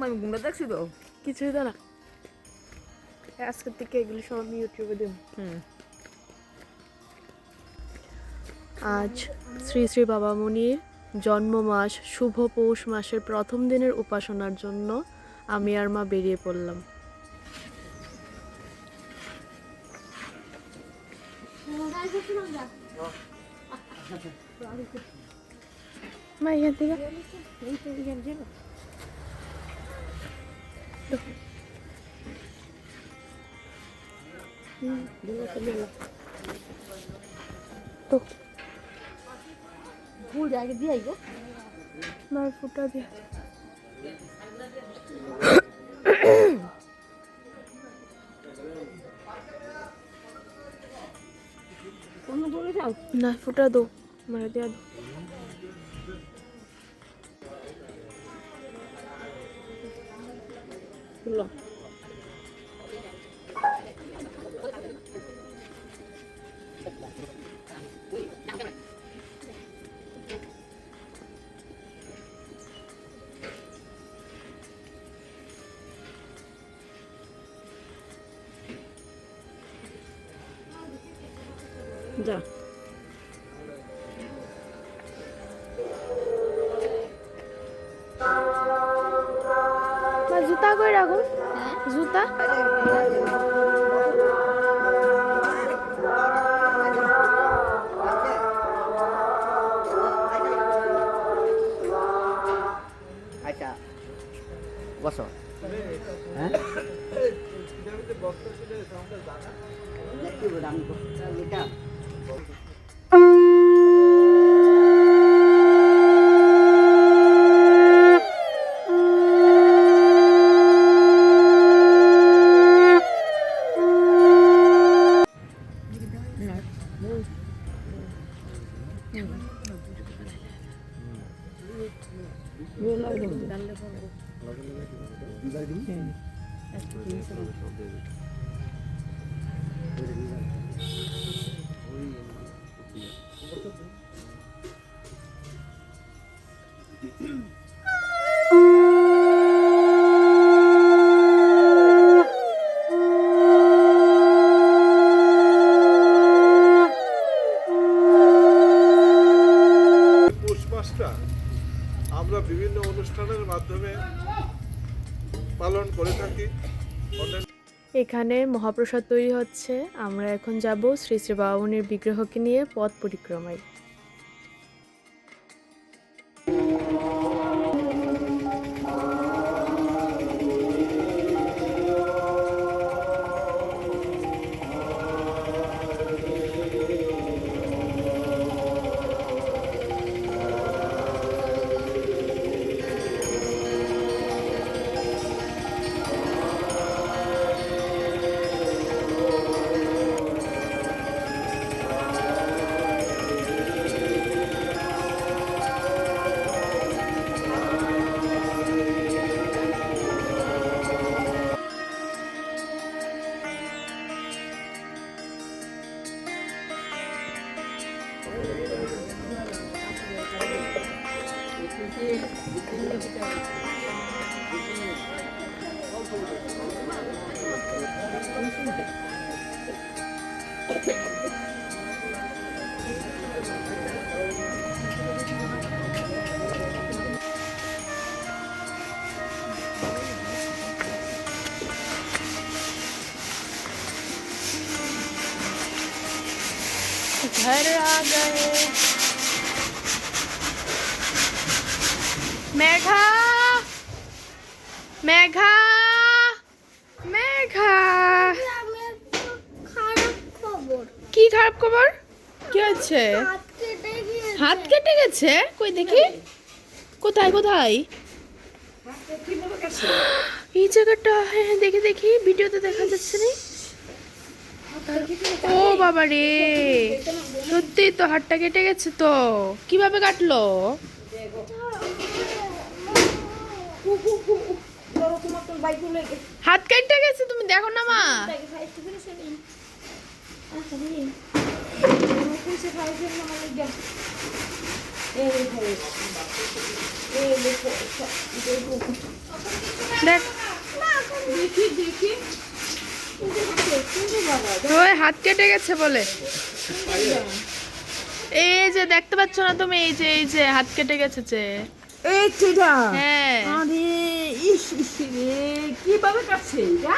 আমি গুন্ডা দেখছি তো কিছুই তো না। আজকের থেকে এগুলো সব আমি ইউটিউবে দেব। আজ শ্রী শ্রী বাবা মুনির জন্ম মাস, শুভ পৌষ মাসের প্রথম দিনের উপাসনার জন্য আমি আর মা বেরিয়ে পড়লাম। মা এখান থেকে তো ফুল আগে দিয়ে আইগো মার ফুটা দিয়ে কোন বলে যাও না ফুটা দো মারা দিয়া দো। ফুল যা মা জুতা কই রাখো জুতা আচ্ছা বসো হ্যাঁ আমরা বিভিন্ন অনুষ্ঠানের মাধ্যমে পালন করে থাকি। এখানে মহাপ্রসাদ তৈরি হচ্ছে। আমরা এখন যাব শ্রী শ্রী বাবা মুনির বিগ্রহকে নিয়ে পথ পরিক্রমায়। घर आ गए। मेघा मेघा मेघा কি খারাপ খবর কি হচ্ছে হাত কেটে গেছে কই দেখি কোথায় কোথায় এই জায়গাটা হ্যাঁ দেখি দেখি ভিডিওতে দেখা যাচ্ছে না ও বাবা রে সত্যি তো হাতটা কেটে গেছে তো কিভাবে কাটলো হাত কেটে গেছে তুমি দেখো না মা এই দেখ ওই হাত কেটে গেছে বলে। এই যে দেখতে পাচ্ছ না তুমি, এই যে হাত কেটে গেছে যে। এই সেটা হ্যাঁ আরে ইস ইস রে কিভাবে কাটছে এটা